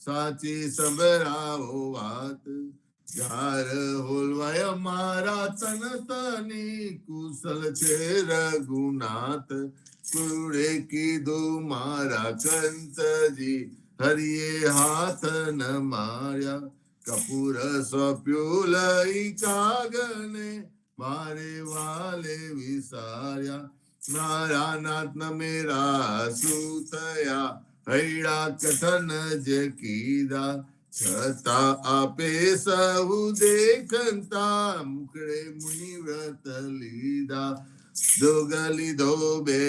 સાચી સંભળાવો વાત. જાર હોલવાય મારા તન તની કુશલ છે રઘુનાથ. કુળે કીધું મારા કંતજી હરિએ હાથ ન માર્યા. કપૂર સોંપ્યું લઈ કાગને મારે વાલે વિસાર્યા. મારા નાથ મેરા સુતયા હૈડા કથન જે કીધા. છતાં આપે સહુ દેખતા મુખડે મુનિ વ્રત લીધા. દોગલી ધોબે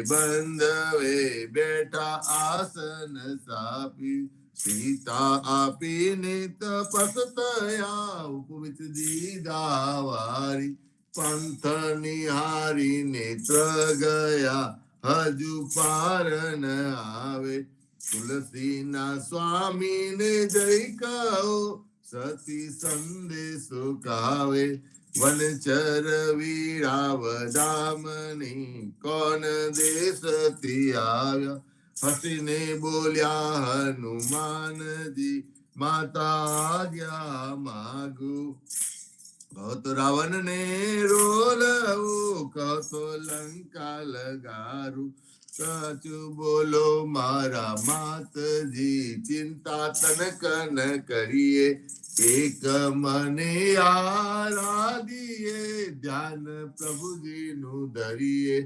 બંધવે બેઠા આસન સાપી. સીતા આપીને તપસ તયા ઉપવિત દીધા વારી. પંથ નિહારી નેત્ર ગયા હજુ પાર ન આવે. તુલસીના સ્વામીને જય કહો સતી સંદેશો કાવે. વનચર વીરાવદામની કોણ દેશથી આવ્યા. હસીને બોલ્યા હનુમાનજી માતા આજ્ઞા માગુ. કહો તો રાવણ ને રોલવું કહો તો લંકા લગારું. સાચું બોલો મારા માતજી ચિંતા તનક ન કરીએ. એક મને આરાધીએ ધ્યાન પ્રભુજી નું ધરીએ.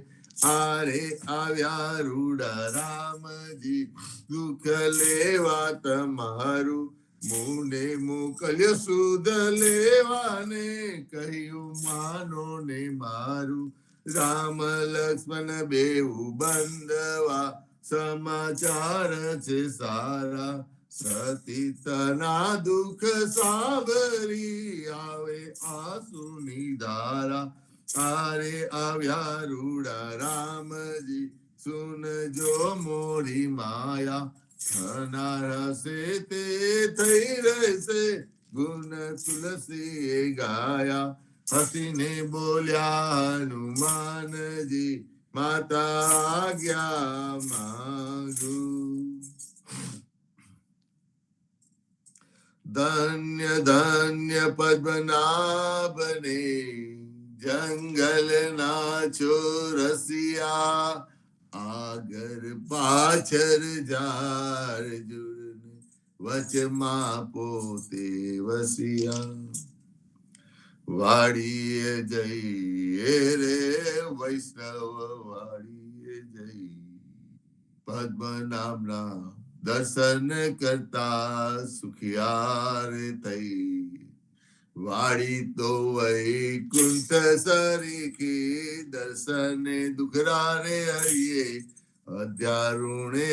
આરે આવ્યા રૂડા રામજી દુઃખ લેવા તમારું. મુને મોકલ્યો સુધ લેવાને કહ્યું માનો ને મારું. રામ લક્ષ્મણ બેઉ બંધવા સમાચાર છે સારા. સતી તના દુઃખ સાંભળી આવે આંસુની ધારા. આરે આવ્યા રૂડા રામજી સુનજો મોરી માયા. થનારા સે તે થઈ રહેશે ગુણ તુલસી ગાયા. હસીને બોલ્યા હનુમાનજી માતા આજ્ઞા માંગુ. ધન્ય ધન્ય પદ્મનાભને જંગલના ચોરસિયા. આગર પાછળ જાર જુડને વચમાં પોતે વસિયા. વાડીએ જઈએ રે વૈષ્ણવ વાડીએ જઈ. પદ્મનાભના દર્શન કરતા સુખિયાર થઈ. વાડી તો વૈકુંઠ સરીખી દર્શને દુખરા રે હરિએ. અધ્યારુણે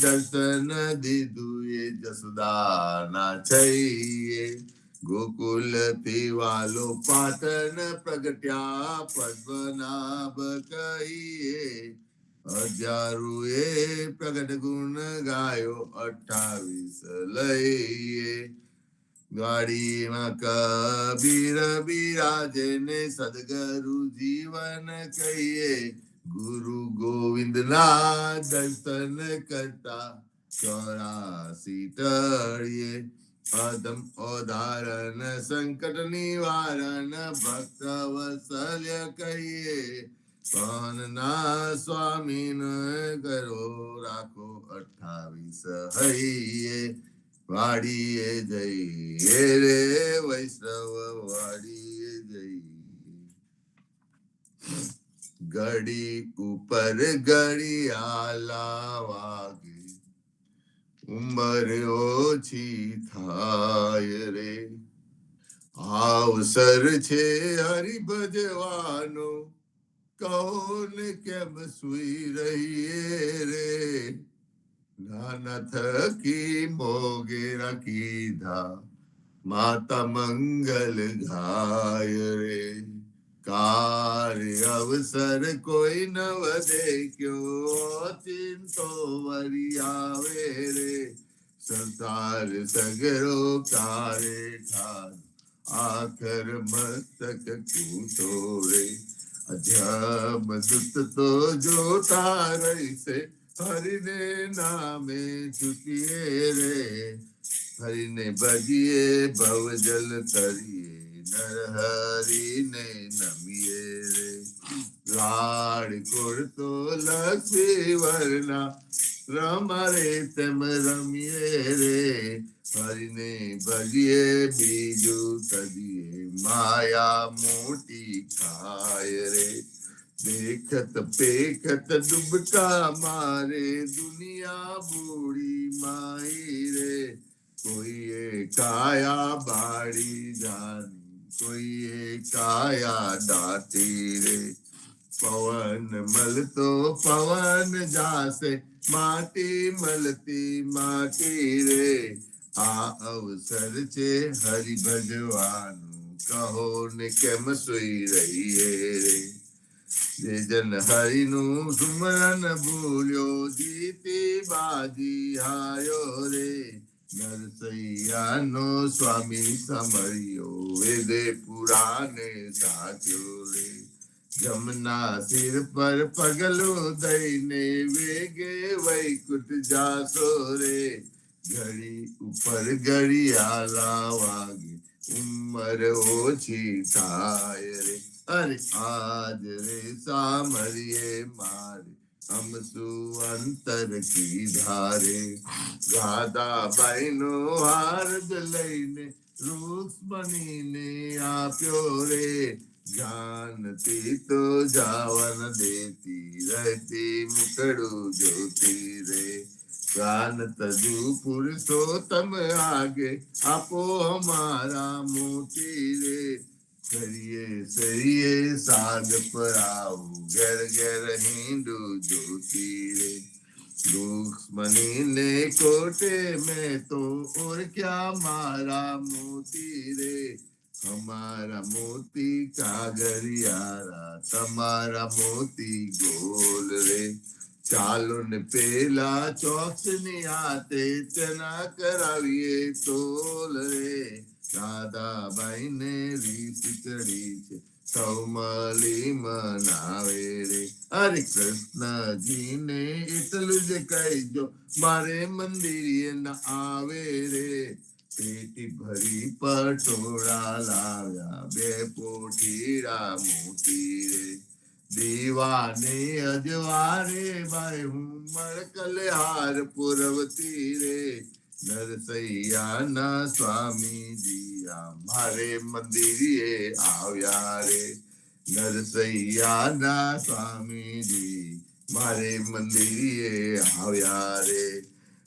દર્શન દીધું એ જસુદાના છઈએ. ગોકુલ થી વાલો પાટણ પ્રગટ્યા પદ્મનાભ કહીએ. હજારો એ પ્રગટ ગુણ ગાયો 28 લઈએ. ગાડીમાં કબીર બિરાજે ને સદગુરુ જીવન કહીએ. ગુરુ ગોવિંદ ના દર્શન કરતા 84 ટળીએ. અધમ ઓધારણ સંકટ નિવારણ ભક્ત વત્સલ્ય કહીએ. ના સ્વામી ન કરો રાખો 28 હૈયે. વાડીએ જઈએ રે વૈષ્ણવ વાડીએ જઈએ. ઘડી ઉપર ઘડિયાળા વાગે ઉંમર ઓછી થાય રે. અવસર છે હરિ ભજવાનો કૌને કેમ સુઈ રહીએ રે. નાના થકી મોગેરા કીધા માતા મંગલ ગાય રે. કાર્ય અવસર કોઈ ન વધે ક્યો ચિંતો વરી આવે રે. સંસાર સગરો કારે ઠાર આખર મસ્તક કૂટો રે. અજબ દુત તો જોતા રહીશે હરિને નામે ચૂકીએ રે. ભજીએ ભવજલ તરીએ નરહરિને નમીએ રે લાડ કોડતો લક્ષ્મી વર્ણા રમારે તેમ રમીએ રે હરિને ભજીએ બીજું તજીએ માયા મોટી ખાય રે देखत पेखत डुबका मारे दुनिया बूढ़ी माई रे कोई काया बाड़ी जानी कोई काया दाती रे पवन मल तो पवन जासे माटी मलती माटी रे आ अवसर छे हरि भजवान कहो ने केम सोई रही रे જે જન હરિનું સુમરન ભૂલ્યો જીતી બાજી હાયો રે નરસૈયાનો સ્વામી સમર્યો વેદે પુરાણે સાચ્યો રે જમના સિર પર પગલું દઈને વેગે વૈકુંઠ જાસો રે ઘડી ઉપર ઘડિયાળા વાગે ઉંમર ઓછી થાય રે અરે આજ રે સામરિયે મારે હમ શું અંતર કીધા રે રાધાબાઈ નો હારદ લઈને રૂક્ષ બનીને આપ્યો રે જાનતી તો જાવન દેતી રહેતી મુકડું જોતી રે ગાન તજુ પુરુષોત્તમ આગે આપો હમારા મોતી રે કરીએ સરીએ સાગ પર આવું ઘેર ઘેર હિંડુ જોતી રે દુશ્મની ને કોટે મેં તો ઓર ક્યા મારા મોતી રે हमारा मोती कागरियारा તમારા મોતી ગોલ રે ચાલો ને પેલા ચોક્સ ની હાથે ચના કરાવીએ તોલ રે રાધાબાઈ ને રીસ ચડી છે સૌમલી મનાવે રે હરે કૃષ્ણજી ને એટલું જ કહીજો મારે મંદિર ના આવે રે પેટી ભરી પટોળા લાવ્યા બે પોઠીડા મોટી રે દીવાને અજવારે ભાઈ હું મળકલ હાર પુરવતી રે નરસૈયાના સ્વામીજી મારે મંદિરે આવ્યા રે નરસૈયાના સ્વામીજી મારે મંદિરે આવ્યા રે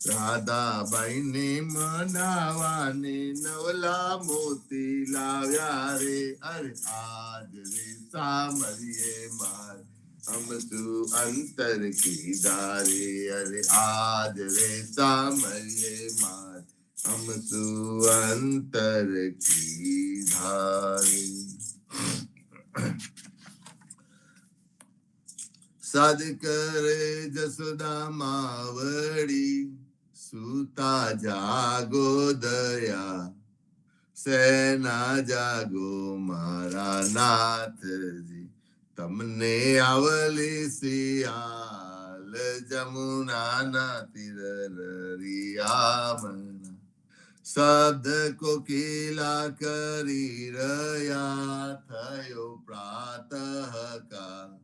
રાધાબાઈ ને મનાવાને નવલા મોતી લાવ્યા રે અરે આજ રે સામરીએ માર હમ શું અંતર કીધા રે અરે આજ રે સામરીએ માર હમ શું અંતર કીધા રે સાદ કરે જસોદા માવડી સુતા જાગો દયા સેના જાગો મારા નાથજી તમને આવલી સિયાલ જમુના ના તીર રિયામના શબ્દ કોકિલા કરી રહ્યા થયો પ્રાતઃકાળ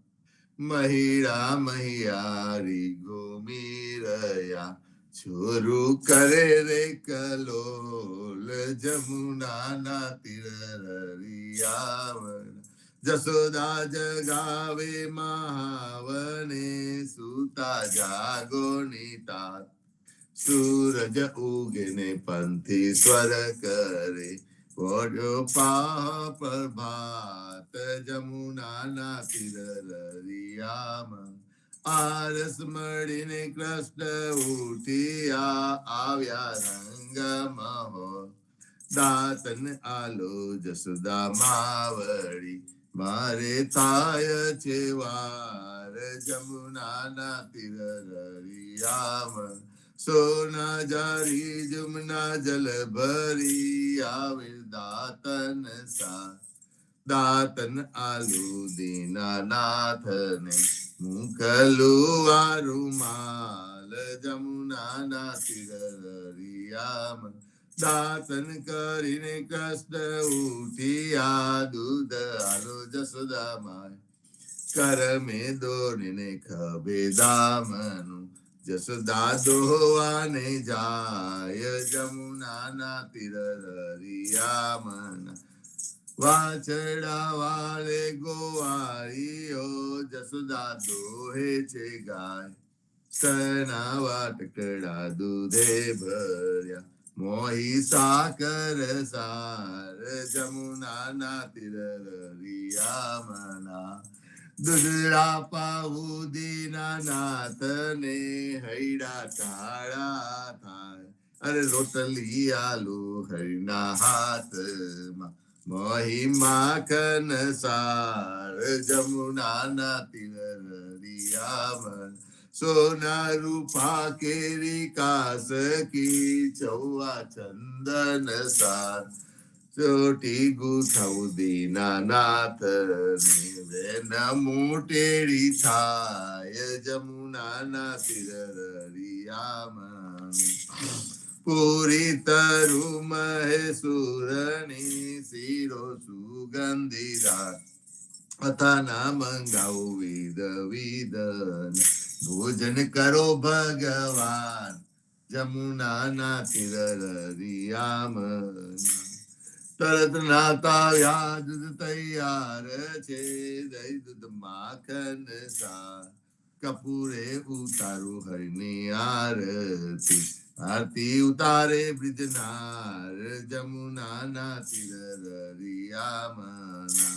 મહિડા મહિયારી ઘૂમી રહ્યા છોરું કરે રે કલોલ જમુના ના તીર રિયાવણ જસોદા જગાવે મહાવને સુતા જાગો નીતા સૂરજ ઉગને પંથી સ્વર કરે ઓડ્યો પા પ્રભાત જમુના ના તીર રિયામાં આરસ મળીને કૃષ્ણ ઉઠિયા આવ્યા રંગમાં હો દાતન આલો જસોદા માવડી મારે થાય છે વાર જમુના ના તીર રિયામાં સોના જારી જમના જલ ભરી આવે દાતન સા દાતન આલુ દીનાનાથ ને મુકલું વારું માલ જમુના ના તીર રિયામ દાતન કરીને કૃષ્ણ ઉઠ્યા દૂધ આલો જસોદા માય કરમે દોરીને ખભે દામનું જસોદા દોવાને જાય જમુનાના તીર રિયામના વાછડા વાળે ગોવાળીઓ જસોદા દોહે છે ગાય સના વાટકડા દૂધે ભર્યા મોહી સાકર સાર જમુનાના તીર રિયામના દુધડા પાઉદીના નાથને હૈડા કાળા થાય અરે રોટલી આલુ હરિના હાથમાં મોહી માખન સાર જમુનાના તીર રિયામના સોના રૂપા કેરી કાસ કી ચૌવા ચંદન સાર ચોટી ગુથૌદીના નાથ વેન મોટેડી થાય જમુનાના તીર રિયામન પૂરી તરુ મહેસુરની શિરો સુગંધીરા અથાના મંગાવું વિદ વિદન ભોજન કરો ભગવાન જમુનાના તીર રિયામન તરત નાતા વ્યા દૂધ તૈયાર છે દહીં દૂધ માખન સા કપૂરે ઉતારું હરિની આરતી આરતી ઉતારે બ્રિજનાર જમુનાના તીર રિયામના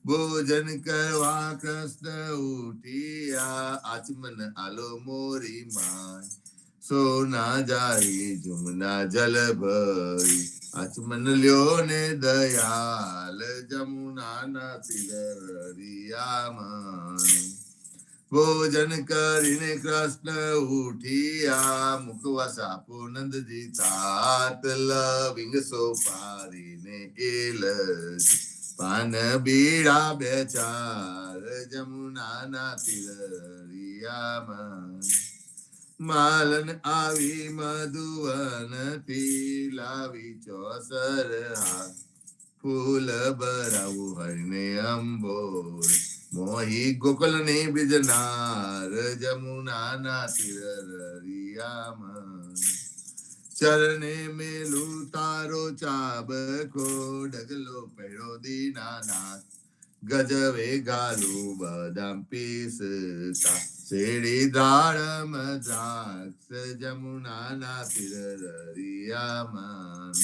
ભોજન કરવા કૃષ્ણ ઉઠિયા આચમન આલો મોરી માય સોના જારી જમુના જલ ભરી આચમન લ્યો ને દયાલ જમુનાના તીર રિયામન ભોજન કરીને કૃષ્ણ ઉઠિયા મુકવા સાપો નંદજી તાત લવિંગ સોપારીને એલજ પાન બીડા બે ચાર જમુનાના તીર રિયામન માલન આવી મધુવન થી લાવી ચોસર હાથ ફૂલ ભરાવું હરને અંબોર મોહી ગોકુલ ને બ્રિજનાર જમુનાના તીર રિયામન ચરણે મેલું તારો ચાબકો ડગલો પહેરો દીનાનાથ ગજવે ગાલું બદામ પીસતા શેડી દાડમ દ્રાક્ષ જમુનાના તીર રિયામન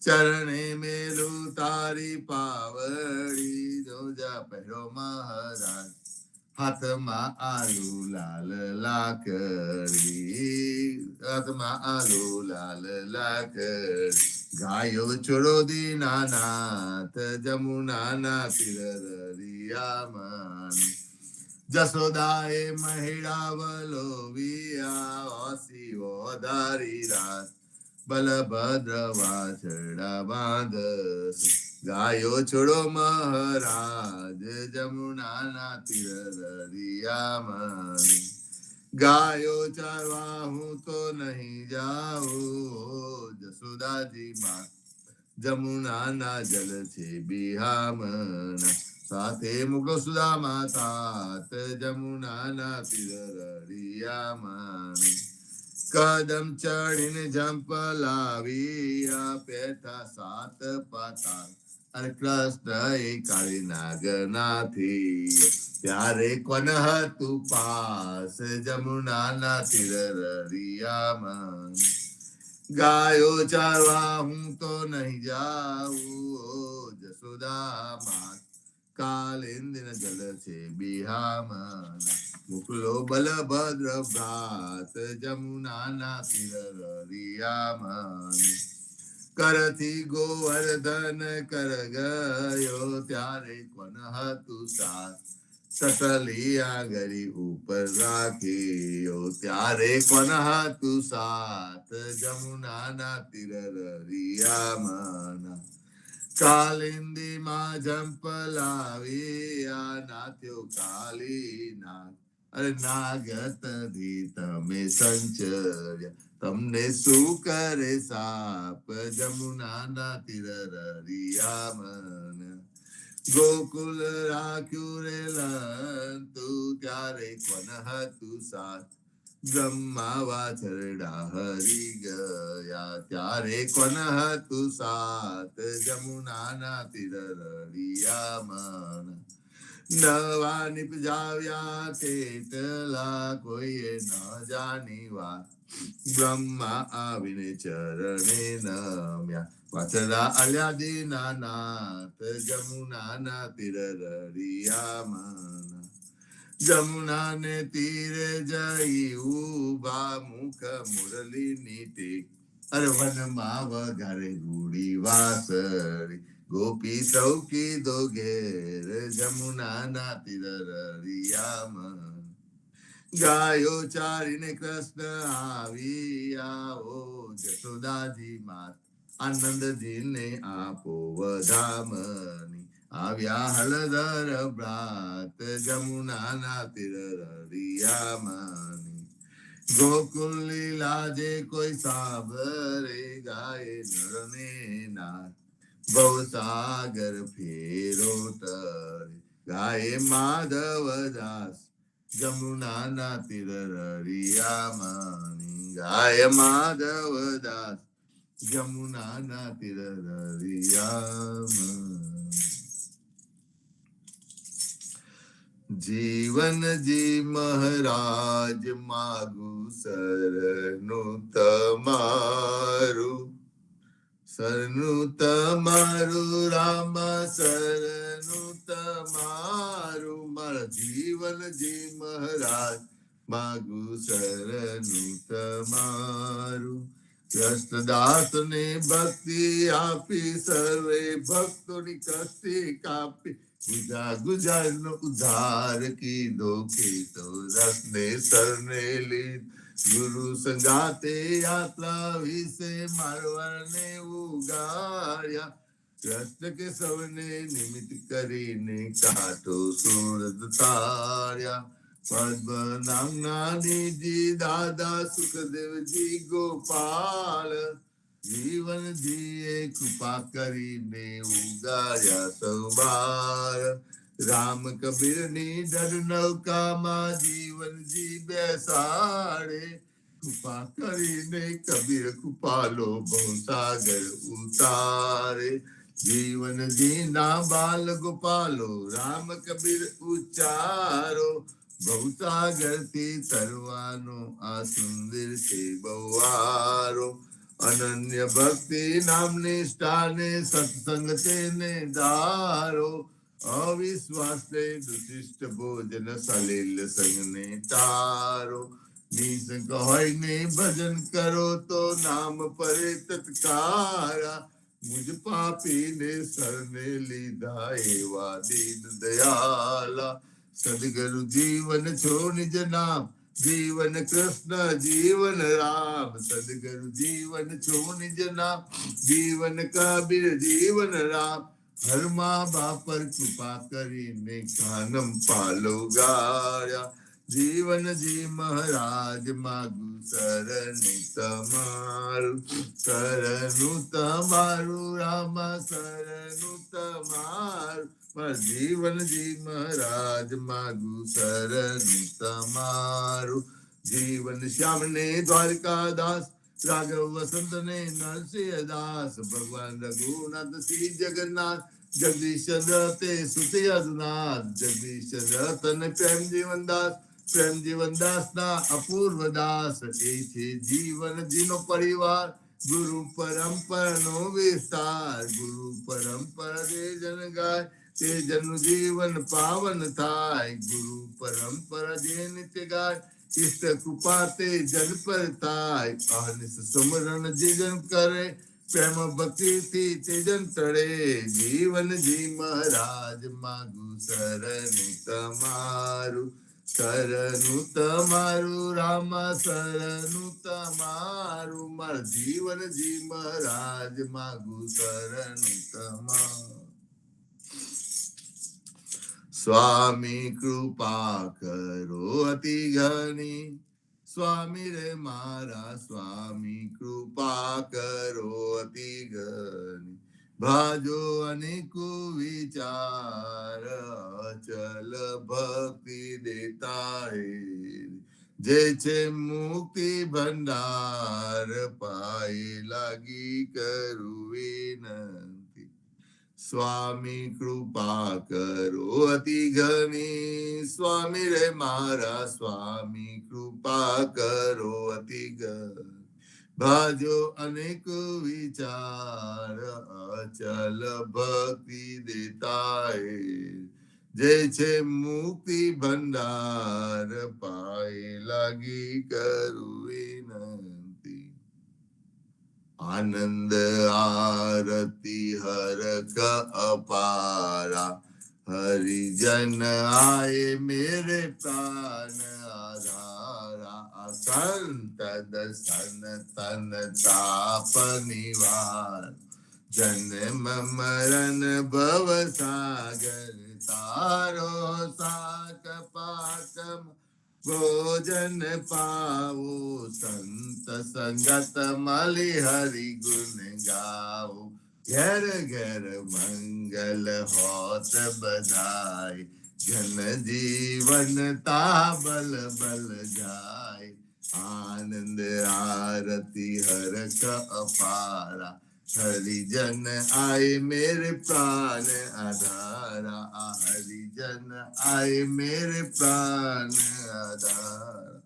ચરણે મેલું તારી પાવડી જોજા પહેરો મહારાજ હાથમાં આલુ લાલ લાકડી હાથમાં આલુ લાલ લાકડી ગાયો છોડો દીનાનાથ જમુનાના તીર રિયામન જસોદાએ મહિડા વલોવિયા ઓસીઓ ધારી રાત બલભદ્ર વાછડા બાંધસ ગાયો છોડો મહારાજ જમુનાના તીર રિયામન ગાયો ચારવા હું તો નહીં જાઉં જસોદાજી માં જમુનાના જલ છે બિહામના સાથે મુગલો સુદા માતા જમુનાના તીર રિયામન કદમ ચડીને જંપ લાવી પેઠા સાત પાતા અરે કૃષ્ણ કાળી નાગ નાથી ત્યારે કોન હતું પાસ જમુનાના તીર રિયામન ગાયો ચારવા હું તો નહીં જાઉં જસોદા માત કાલિંદિન જલ છે બિહામના મુકલો બલભદ્ર ભ્રાત જમુનાના તીર રિયામન કરથી ગોવર્ધન કર ગયો ત્યારે કોન હતું સાથ સસલિયા ગરી ઉપર રાખ્યો ત્યારે કોન હતું સાથ જમુનાના તીર રિયામના કાલિંદી માં જંપ લાવ્યા નાથ્યો કાલી નાગ અરે નાગત ધી તમે સંચર્યા તમને શું કરે સાપ જમુનાના તીર રળિયામણ ગોકુલ રાખ્યું રે તું ત્યારે કોન હતું સાથ બ્રહ્મા વાછરડા હરી ગયા ત્યારે કોન હતું સાત જમુનાના તીર રળિયામણ નવા નિપજાવ્યા કેટલા કોઈએ ન જાની વાત બ્રહ્મા આવીને ચરણે નમ્યા વાછરડા અલ્યા દીનાનાથ જમુનાના તીર રળિયામણ જમુના ને તીરે જઈ ઉભા મુખ મુરલી નીતિ અરે વનમાં વગારે રૂડી વાસળી ગોપી સૌકી દો ઘેર જમુનાના તીર રળિયામણ ગાયો ચારીને કૃષ્ણ આવ્યા ઓ જશોદાજી માત આનંદજીને આપો વધામણી આવ્યા હળદર ભ્રાત જમુનાના તીર રળિયામણ ગોકુલ લીલા જે કોઈ સાબરે ગાય નરને નાથ ભવસાગર ફેરો તરે ગાય માધવદાસ જમુનાના તીર રળિયામણ ગાય માધવદાસ જમુનાના તીર રળિયામણ જીવનજી મહારાજ માગુ સરનું તમારું રામ સરનું તમારું મારા જીવનજી મહારાજ માગુ સરનું તમારું કૃષ્ણદાસ ને ભક્તિ આપી સર્વે ભક્તોની કષ્ટી કાપી ગુજાર નો ઉધાર કીધો કીધો રસને સરને લીધ ગુરુ સંગાતે યાત્રા વિશે મારવાને ઉગાડ્યા કૃષ્ણ કે સૌને નિમિત્ત કરીને કાંઠો સુરત તાર્યા પદ્મનામ નાનીજી દાદા સુખદેવજી ગોપાલ જીવનજીએ કૃપા કરીને ઉગાડ્યા સૌબાર રામ કબીરની ડર નૌકામાં જીવનજી બેસાડે કૃપા કરીને કબીર કૃપાલો ભવસાગર ઉતારે જીવનજી ના બાલ ગોપાલો રામ કબીર ઉચ્ચારો ભવસાગર થી તરવાનો આ સુંદર છે બવારો અનન્ય ભક્તિ નામની નિષ્ઠાને સત્સંગ તેને ધારો અવિશ્વાસ ને દુશિષ્ટ ભોજન સલીલ સંગને તારો નિસંગ હોય ને ભજન કરો તો નામ પરે તત્કારા મુજ પાપી ને સરને લીધા એવા દીન દયાલા સદગુરુ જીવન છો નિજ નામ જીવન કૃષ્ણ જીવન રામ સદગુરુ જીવન છો નિજ નામ જીવન કબીર જીવન રામ હરમા બાપર કૃપા કરીને કાનમ પાલો ગાળ્યા જીવનજી મહારાજ માગુ શરણું તમારું રામ શરણું તમારું જીવનજી મહારાજ માગુ શરણું તમારું જીવન શ્યામ ને દ્વારકાદાસ રાઘવ વસંત ને નરસિંહ દાસ ભગવાન રઘુનાથ શ્રી જગન્નાથ જગદીશ તે સુતિ અરુનાથ જગદીશ રતન પ્રેમ જીવનદાસ ના અપૂર્વ દાસ એ છે જીવનજીનો પરિવાર ગુરુ પરંપરા નો વિસ્તાર ગુરુ પરંપરા જે જન ગાય તે જનનું જીવન પાવન થાય ગુરુ પરંપરા જે નિત્ય ગાય ઇષ્ટ કૃપા તે જન પર થાય અહનિશ સુમરણ જે જન કરે પ્રેમ ભક્તિ થી તે જન તળે જીવનજી મહારાજ માગુ શરણું તમારું રામ શરણું તમારું મારા જીવનજી મહારાજ માગુ શરણું તમારું સ્વામી કૃપા કરો અતિ ઘણી સ્વામી રે મારા સ્વામી કૃપા કરો અતિ ઘણી ભાજો અનેકો વિચાર અચલ ભક્તિ દેતા હે જે છે મુક્તિ ભંડાર પાય લાગી કરું વિનંતી સ્વામી કૃપા કરો અતિ ઘણી સ્વામી રે મારા સ્વામી કૃપા કરો અતિ ઘણી ભાજો અનેક વિચાર અચલ ભક્તિ દેતા જે છે મુક્તિ ભંડાર પાય લાગી કરું વિનંતી આનંદ આરતી હરક અપારા હરિજન આય મેરે પ્રાણ આધારા સંત દર્શન તન તાપ નિવાર જન્મ મરણ ભવ સાગર તારો સાક પાકમ ભોજન પાવો સંત સંગત મલી હરિ ગુણ ગાવો ઘેર ઘેર મંગલ હોત બધાય જન જીવન તાબલ બલ જાય આનંદ આરતી હરક અપારા હરિજન આય મેરે પ્રાણ આધારા હરિજન આય મેરે પ્રાણ આધારા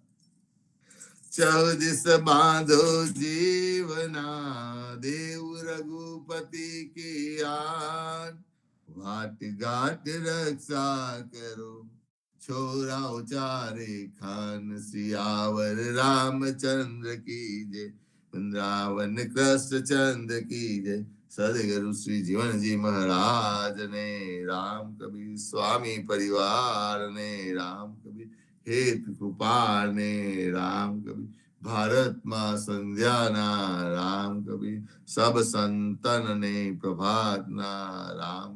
ચૌદિસ બાંધો જીવના દેવ રઘુપતિ કી આન વાટ ઘાટ રક્ષા કરો છોરાઓ ચારે ખાન સિયાવર રામચંદ્ર કી જય વૃંદાવન કૃષ્ણ ચંદ્ર કી જય સદગુરુ શ્રી જીવનજી મહારાજ ને રામ કબીર સ્વામી પરિવાર ને રામ કબીર હેત કૃપાળ ને રામ કબીર ભારતમાં સંધ્યાના રામ કબીર સબ સંતન ને પ્રભાતના રામ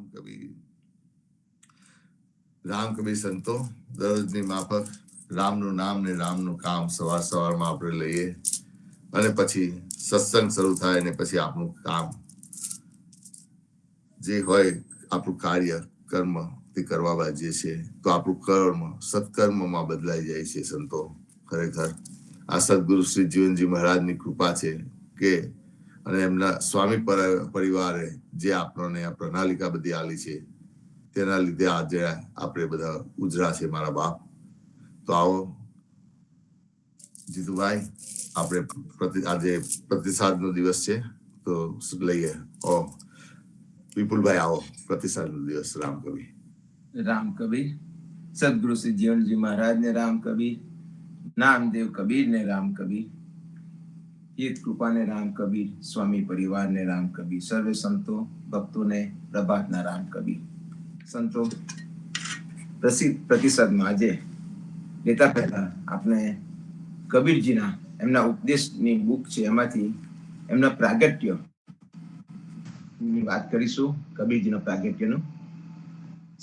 કબીર સંતો દરરોજની માફક રામનું નામ ને રામનું કામ સવાર સવારમાં આપણે લઈએ અને પછી સત્સંગ શરૂ થાય ને પછી આપણું કામ જે હોય આપણું કાર્ય કર્મ તે કરવા બાજીએ છીએ તો આપણું કર્મ સત્કર્મમાં બદલાઈ જાય છે સંતો ખરેખર આ સદગુરુ શ્રી જીવનજી મહારાજની કૃપા છે કે અને એમના સ્વામી પરિવારે જે આપણને આ પ્રણાલિકા બધી આલી છે તેના લીધે આજે આપણે બધા ઉજરા છે મારા બાપ તો આવો જીતુભાઈ આપણે આજે પ્રતિસાદ નો દિવસ છે તો લઈએ વિપુલભાઈ આવો પ્રતિસાદ નો દિવસ રામ કબીર સદગુરુ શ્રી જીવનજી મહારાજ ને રામ કબીર નામદેવ કબીર ને રામ કબીર હિત કૃપા ને રામ કબીર સ્વામી પરિવાર ને રામ કબીર સર્વે સંતો ભક્તો ને પ્રભાત ના રામ કબીર સંતો પ્રતિસાદમાં આજે લેતા પહેલા આપણે કબીરજીના એમના ઉપદેશની બુક છે એમાંથી એમના પ્રાગટ્ય ની વાત કરીશું કબીરજીના પ્રાગટ્યનું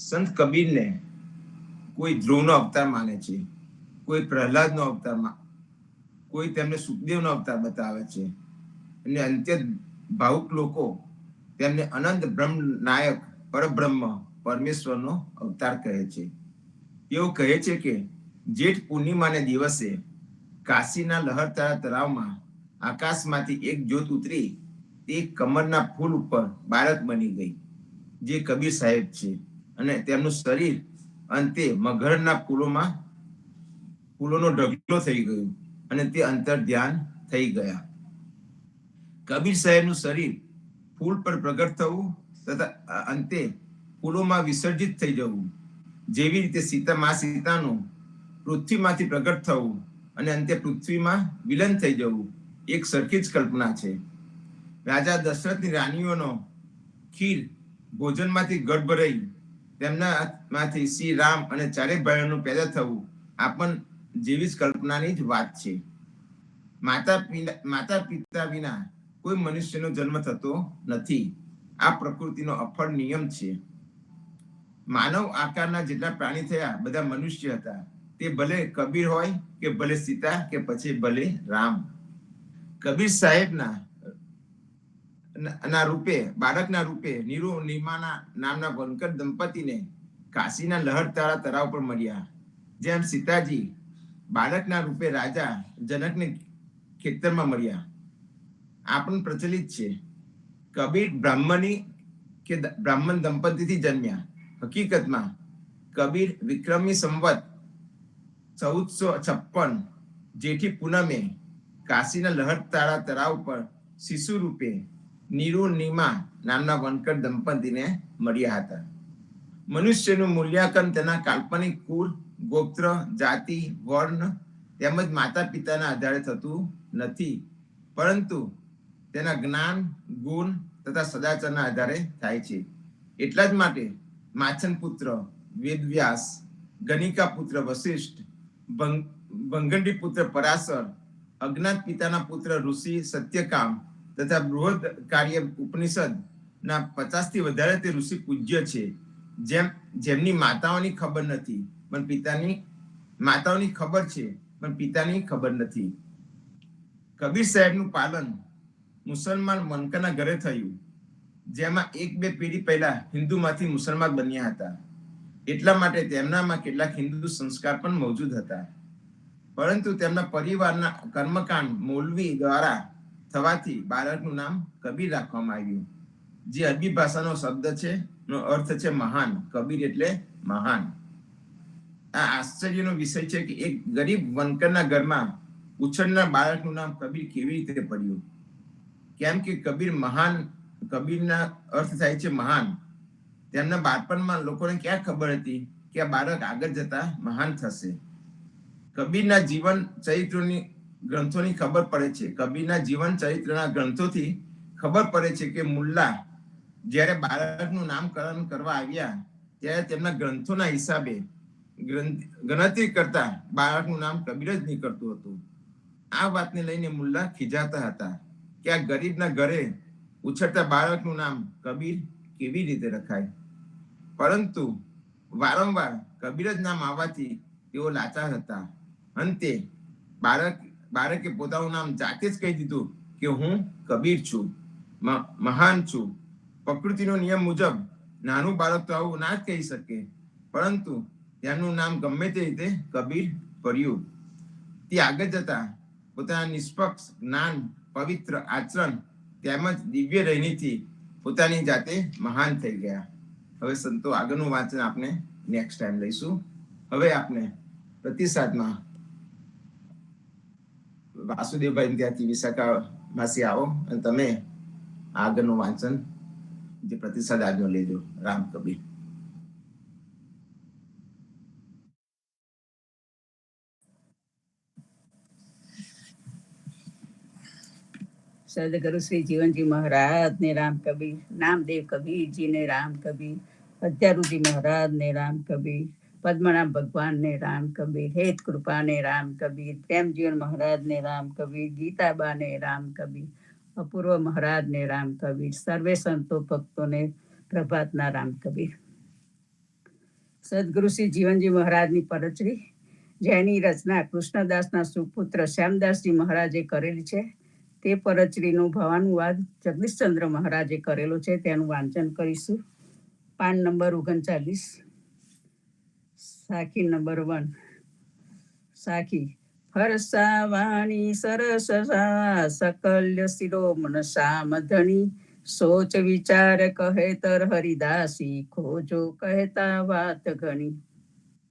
સંત કબીરને કોઈ ધ્રુવનો અવતાર માને છે કોઈ પ્રહલાદનો અવતાર કોઈ તેમને સુખદેવનો અવતાર બતાવે છે અને અંત્ય ભાવુક લોકો તેમને અનંત બ્રહ્મ નાયક પરબ્રહ્મ પરમેશ્વરનો અવતાર કહે છે તેઓ કહે છે કે જેઠ પૂર્ણિમાને દિવસે કાશીના લહરતા તળાવમાં આકાશમાંથી એક જ્યોત ઉતરી તે કમળના ફૂલ ઉપર બાળક બની ગઈ જે કબીર સાહેબ છે અને તેમનું શરીર અંતે મગરના ફૂલોનો ઢગલો થઈ ગયું અને તે અંતર ધ્યાન થઈ ગયા. કબીર સાહેબનું શરીર ફૂલ પર પ્રગટ થવું તથા અંતે ફૂલોમાં વિસર્જિત થઈ જવું, જેવી રીતે સીતાનું પૃથ્વીમાંથી પ્રગટ થવું અને અંતે પૃથ્વીમાં વિલન થઈ જવું એક સરખી જ કલ્પના છે. રાજા દશરથની રાણીઓનો ખીર ભોજનમાંથી ગર્ભ રહી તેમનામાંથી શ્રી રામ અને ચારે ભાઈઓનું પેદા થવું આપણ જેવી જ કલ્પનાની જ વાત છે. માતા પિતા વિના કોઈ મનુષ્યનો જન્મ થતો નથી. આ પ્રકૃતિનો અફળ નિયમ છે. માનવ આકારના જેટલા પ્રાણી થયા બધા મનુષ્ય હતા. તે ભલે કબીર હોય કે ભલે સીતા કે પછી ભલે રામ. કબીર સાહેબના રૂપે, બાળકના રૂપે નીરુ નીમાના નામના વનકર દંપતીને કાશીના લહરતારા તળાવ પર મળ્યા. જેમ સીતાજી બાળકના રૂપે રાજા જનકને ખેતરમાં મળ્યા. આ પણ પ્રચલિત છે. કબીર બ્રાહ્મણ દંપતીથી જન્મ્યા. હકીકતમાં કબીર વિક્રમી સંવત 1456 જેઠી પૂનમે કાશીના લહરતારા તળાવ પર શિશુ રૂપે નીરુ નીમા નામના વનકર દંપતીને મળ્યા હતા. મનુષ્યનું મૂલ્યાંકન તેના કાલ્પનિક કુળ, ગોત્ર, જાતિ, વર્ણ તેમજ માતા પિતાના આધારે થતું નથી, પરંતુ તેના જ્ઞાન, ગુણ તથા સદાચારના આધારે થાય છે. એટલા જ માટે માછન પુત્ર વેદવ્યાસ, ગણિકા પુત્ર વશિષ્ઠ, ભંગંડી પુત્ર પરાશર, અજ્ઞાત પિતાના પુત્ર ઋષિ સત્યકામ તથા બૃહદ કાર્ય ઉપનિષદના 50 થી વધારે તે ઋષિ પૂજ્ય છે, જેમની માતાઓની ખબર નથી પણ માતાઓની ખબર છે પણ પિતાની ખબર નથી. કબીર સાહેબનું પાલન મુસલમાન વનકરના ઘરે થયું, જેમાં 1-2 પેઢી પહેલા હિન્દુમાંથી મુસલમાન બન્યા હતા. એટલા માટે તેમનામાં કેટલાક હિન્દુ સંસ્કાર પણ મોજૂદ હતા, પરંતુ તેમના પરિવારના કર્મકાંડ મૌલવી દ્વારા થવાથી બાળકનું નામ કબીર રાખવામાં આવ્યું, જે અરબી ભાષાનો શબ્દ છે, નો અર્થ છે મહાન. કબીર એટલે મહાન. આ આશ્ચર્યનો વિષય છે કે એક ગરીબ વનકરના ઘરમાં ઉછળનાર બાળકનું નામ કબીર કેવી રીતે પડ્યું. કેમ કે કબીરના અર્થ થાય છે મહાન. તેમના બાળપણમાં લોકોને ક્યાં ખબર હતી કે આ બાળક આગળ જતા મહાન થશે. કબીરના જીવન ચરિત્રોની ગ્રંથોની ખબર પડે છે. કબીરના જીવન ચરિત્રના ગ્રંથોથી ખબર પડે છે કે મુલ્લા જ્યારે બાળકનું નામકરણ કરવા આવ્યા ત્યારે તેમના ગ્રંથોના હિસાબે ગણતરી કરતા બાળકનું નામ કબીર જ નીકળતું હતું. આ વાતને લઈને મુલ્લા ખીજાતા હતા કે આ ગરીબના ઘરે ઉછળતા બાળકનું નામ કબીર કેવી રીતે રખાય. પરંતુ વારંવાર કબીર જ નામ આવવાથી તેઓ લાચાર હતા. અંતે બાળકે પોતાનું નામ જાતે જ કહી દીધું કે હું કબીર છું, મહાન છું. પ્રકૃતિનો નિયમ મુજબ નાનું બાળક તો આવું ના જ કહી શકે, પરંતુ તેમનું નામ ગમે તે રીતે કબીર પડ્યું. તે આગળ જતા પોતાના નિષ્પક્ષ જ્ઞાન, પવિત્ર આચરણ તેમજ દિવ્ય રહીનીથી પોતાની જાતે મહાન થઈ ગયા. હવે સંતો આગળનું વાંચન આપણે નેક્સ્ટ ટાઈમ લઈશું. હવે આપણે પ્રતિસાદમાં વાસુદેવભાઈ ત્યાંથી વિશાખા માસી આવો અને તમે આગળનું વાંચન જે પ્રતિસાદ આગળ લેજો. રામ કબીર. સદગુરુ શ્રી જીવનજી મહારાજ ને રામ કબીર, નામદેવ કબીરજી ને રામ કબીર, અધ્યારુજી મહારાજ ને રામ કબીર, પદ્મનાભ ભગવાન ને રામ કબીર, હેત કૃપા ને રામ કબીર, પ્રેમજીવન મહારાજ ને રામ કબીર, ગીતાબા ને રામ કબીર, અપૂર્વ મહારાજ ને રામ કબીર, સર્વે સંતો ભક્તોને પ્રભાતના રામ કબીર. સદગુરુ શ્રી જીવનજી મહારાજની પરચરી, જેની રચના કૃષ્ણદાસના સુપુત્ર શ્યામદાસજી મહારાજે કરેલી છે. તે પરચરીનું ભાવાનુવાદ જગદીશચંદ્ર મહારાજે કરેલો છે. તેનું વાંચન કરીશું. PAN number 39, સાખી number 1. સાખી. હર્ષાવાણી સરસ સકલ્ય શિરોમણ સામધણી, સોચ વિચાર કહે તર હરિદાસી, ખોજો કહેતા વાત ઘણી.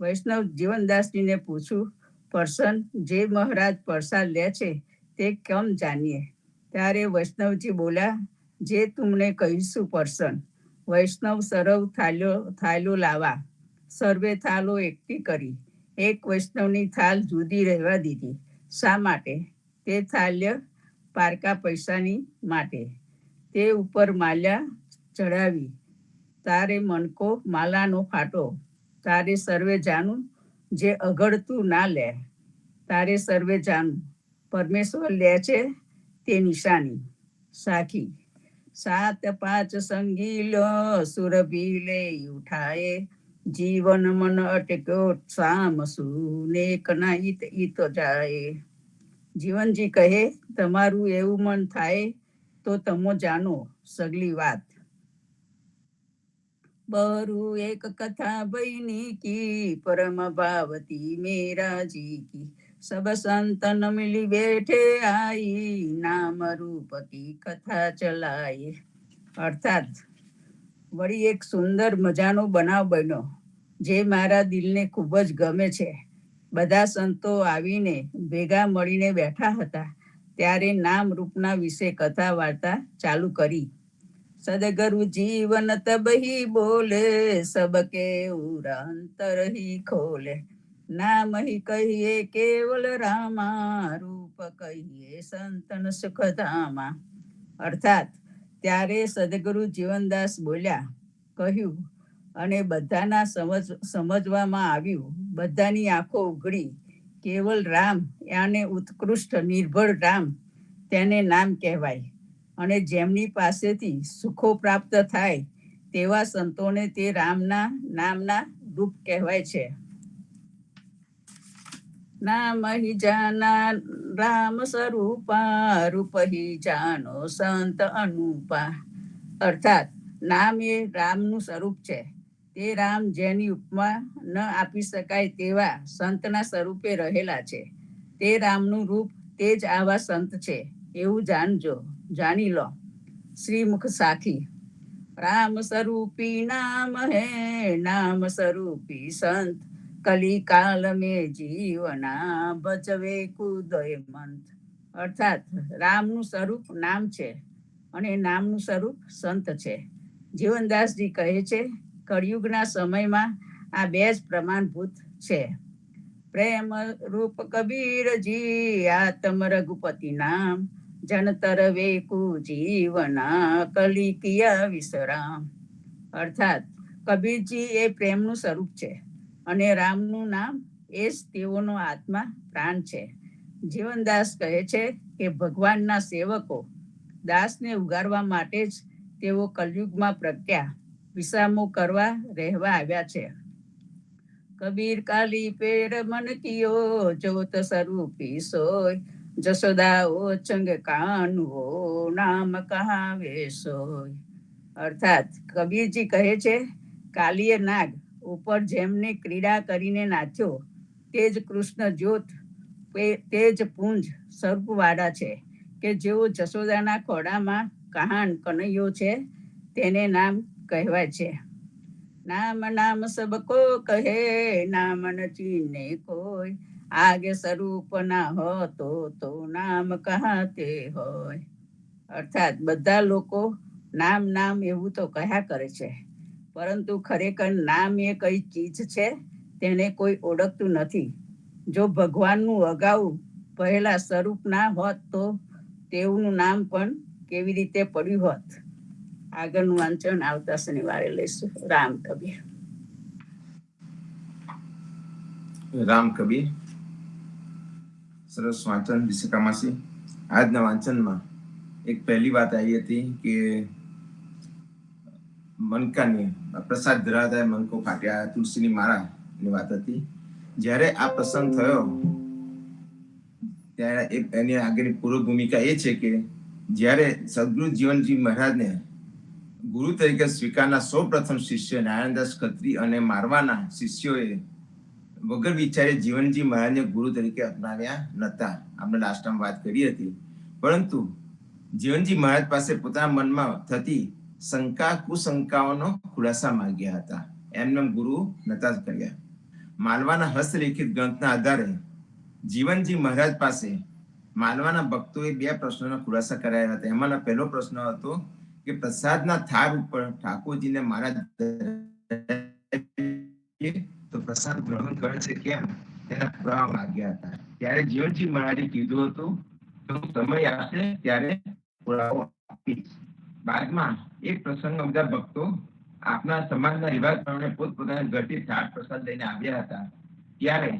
વૈષ્ણવ જીવનદાસજીને પૂછું, પરસન જે મહારાજ પ્રસાદ લે છે તે કેમ જાણીએ? ત્યારે વૈષ્ણવજી બોલ્યા, જે તુમને કહીશું પરસન. વૈષ્ણવ સરવ થાલો લાવા, સર્વે થાલો એકઠી કરી. એક વૈષ્ણવની થાલ જુદી રહેવા દીધી. શા માટે? તે થાલ્ય પારકા પૈસાની માટે. તે ઉપર માલ્યા ચડાવી, તારે મનકો માલાનો ફાટો. તારે સર્વે જાણું, જે અઘડતું ના લે. તારે સર્વે જાણું, પરમેશ્વર લે છે તે નિશાની. સાખી. 7-5 સંગી લો સુરભી લે ઉઠાએ, જીવન મન અટક્યો સામ સુનેક ના ઈત જાય. જીવનજી કહે, તમારું એવું મન થાય તો તમો જાણો સગલી વાત. બરુ એક કથા બૈની કી, પરમ ભાવતી મેરા જી કી. સબ સંતન મિલી બેઠે આઈ, નામ રૂપ કી કથા ચલાઈ. અર્થાત વળી એક સુંદર મજાનો બનાવ બન્યો, જે મારા દિલને ખૂબ જ ગમે છે. બધા સંતો આવીને ભેગા મળીને બેઠા હતા, ત્યારે નામ રૂપના વિશે કથા વાર્તા ચાલુ કરી. સદગુરુ જીવન તબહી બોલે, સબકે અંતર હી ખોલે. નામ હી કહીએ કેવલ રામા, રૂપ કહીએ સંતન સુખધામા. અર્થાત ત્યારે સદગુરુ જીવનદાસ બોલ્યા, કહ્યું, અને બધાના સમજવામાં આવ્યું. બધાની આંખો ઉઘડી. કેવલ રામ યાને ઉત્કૃષ્ટ નિર્ભળ રામ, તેને નામ કહેવાય. અને જેમની પાસેથી સુખો પ્રાપ્ત થાય તેવા સંતોને તે રામના નામના રૂપ કહેવાય છે. નામ હી જાના રામ સ્વરૂપા, રૂપ હી જાનો સંત અનુપા. અર્થાત નામ એ રામનું સ્વરૂપ છે. તે રામ જેની ઉપમા ન આપી શકાય તેવા સંતના સ્વરૂપે રહેલા છે. તે રામનું રૂપ તે જ આવા સંત છે, એવું જાણજો, જાણી લો. શ્રીમુખ સાખી. રામ સ્વરૂપી નામ હે, નામ સ્વરૂપી સંત. કલી કાલ મેં જીવના, બચવે કુદય મંત. અર્થાત રામનું સ્વરૂપ નામ છે અને નામનું સ્વરૂપ સંત છે. જીવનદાસજી કહે છે, કળિયુગના સમયમાં આ બે જ પ્રમાણભૂત છે. પ્રેમ રૂપ કબીરજી, આત્મ રઘુપતિ નામ. જનતર વેકુ જીવના, કલી કિયા વિશ્રામ. અર્થાત કબીરજી એ પ્રેમનું સ્વરૂપ છે અને રામનું નામ એ જ તેઓનો આત્મા પ્રાણ છે. જીવનદાસ કહે છે કે ભગવાનના સેવકો દાસને ઉગારવા માટે જ તેઓ કલયુગમાં પ્રજ્ઞા વિસામો કરવા રહેવા આવ્યા છે. કબીર કાલી પેર મન કિયો, જોત સ્વરૂપી સોય. જશોદા ઓ ચંગ કાનવો, નામ કહાવે સોય. અર્થાત કબીરજી કહે છે, કાલીય નાગ ઉપર જેમને ક્રીડા કરીને નાચ્યો, તે જ કૃષ્ણ જ્યોત, તે જ પુંજ સ્વરૂપવાળા છે, કે જેઓ જશોદાના ખોડામાં કહાન કનૈયો છે, તેને નામ કહેવાય છે. નામ નામ સબકો કહે, નામ ન ચીને કોઈ. આગે સ્વરૂપ ના હો તો નામ કહાતે હોય. અર્થાત બધા લોકો નામ નામ એવું તો કહ્યા કરે છે, પરંતુ ખરેખર નામ એ કઈ ચીજ છે તેને કોઈ ઓળખતું નથી. જો ભગવાનનું અગાઉ પહેલા સ્વરૂપ ના હોત તો તેઓનું નામ પણ કેવી રીતે પડ્યું હોત. આગળનું વાંચન આવતા શનિવારે લઈશું. રામ કબીર. રામ કબીર. સરસ વાંચન વિશેષામાસી. આજના વાંચનમાં એક પહેલી વાત આવી હતી કે મનકાની પ્રસાદ ધરાવતા મનકો ફાટ્યા, તુલસીની માળાની વાત હતી. જ્યારે આ પ્રસંગ થયો ત્યારે એની આગળની પૂર્વ ભૂમિકા એ છે કે જ્યારે સદગુરુ જીવનજી મહારાજને ગુરુ તરીકે સ્વીકારના સૌ પ્રથમ શિષ્ય નારાયણદાસ ખત્રી અને મારવાના શિષ્યોએ વગર વિચારે જીવનજી મહારાજને ગુરુ તરીકે અપનાવ્યા નહોતા. આપણે લાસ્ટમાં વાત કરી હતી. પરંતુ જીવનજી મહારાજ પાસે પોતાના મનમાં થતી શંકા કુશંકાઓનો ખુલાસા માંગ્યા હતા. એમને ગુરુ નતા કર્યા. માલવાના હસ્તલિખિત ગ્રંથના આધારે જીવનજી મહારાજ પાસે માલવાના ભક્તોએ બે પ્રશ્નોનો ખુલાસા કરાયા હતા. એમાંનો પહેલો પ્રશ્ન હતો કે પ્રસાદના થાળ ઉપર ઠાકોરજીને મહારાજ તો પ્રસાદ ગ્રહણ કરે છે કેમ, તેના પુરાવા માંગ્યા હતા. ત્યારે જીવનજી મહારાજે કીધું હતું કે હું સમય આવશે ત્યારે પુરાવો આપીશ. બાદમાં એક પ્રસંગમાં બધા ભક્તો આપના સમાજના રિવાજ પ્રમાણે પોતપોતાના ઘરથી થાળ પ્રસાદ લઈને આવ્યા હતા. ત્યારે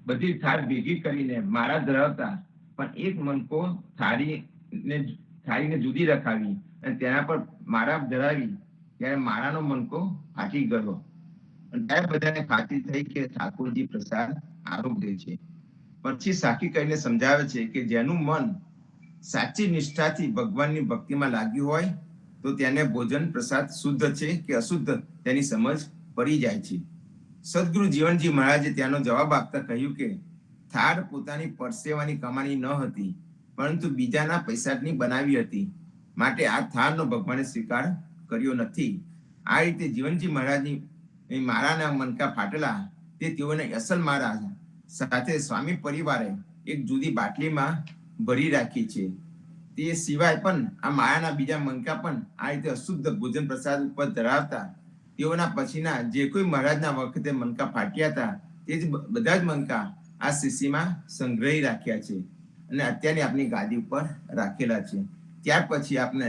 બધી થાળ ભેગી કરીને મારા ધરાવતા પણ એક મનકો થાળીને જુદી રખાવી અને તેના પર મારા ધરાવી ત્યારે મારાનો મનકો ફાટી ગયો ગાય બધાને ખાતરી થઈ કે ઠાકોરજી પ્રસાદ આરોગ્ય છે. પછી સાખી કહીને સમજાવે છે કે જેનું મન સાચી નિષ્ઠાથી ભગવાનની ભક્તિમાં લાગ્યું હોય તો તેને ભોજન પ્રસાદ શુદ્ધ છે કે અશુદ્ધ તેની સમજ પડી જાય છે. સદગુરુ જીવનજી મહારાજે તેનો જવાબ આપતા કહ્યું કે થાળ પોતાની પરસેવાની કમાણી ન હતી, પરંતુ બીજાના પૈસાની બનાવી હતી, માટે આ થાળનો ભગવાને સ્વીકાર કર્યો નથી. આ રીતે જીવનજી મહારાજની મારાના મનકા ફાટેલા તે તેઓને અસલ મારા સાથે સ્વામી પરિવારે એક જુદી બાટલીમાં ભરી રાખી છે. તે સિવાય પણ આ માયાના બીજા મનકા પણ આ રીતે અશુદ્ધ ભોજન પ્રસાદ ઉપર ધરાવતા તેઓના પછીના જે કોઈ મહારાજના વખતે મનકા ફાટ્યા હતા તે જ બધા જ મનકા આ શીશીમાં સંગ્રહી રાખ્યા છે અને અત્યારની આપણી ગાદી ઉપર રાખેલા છે. ત્યાર પછી આપણે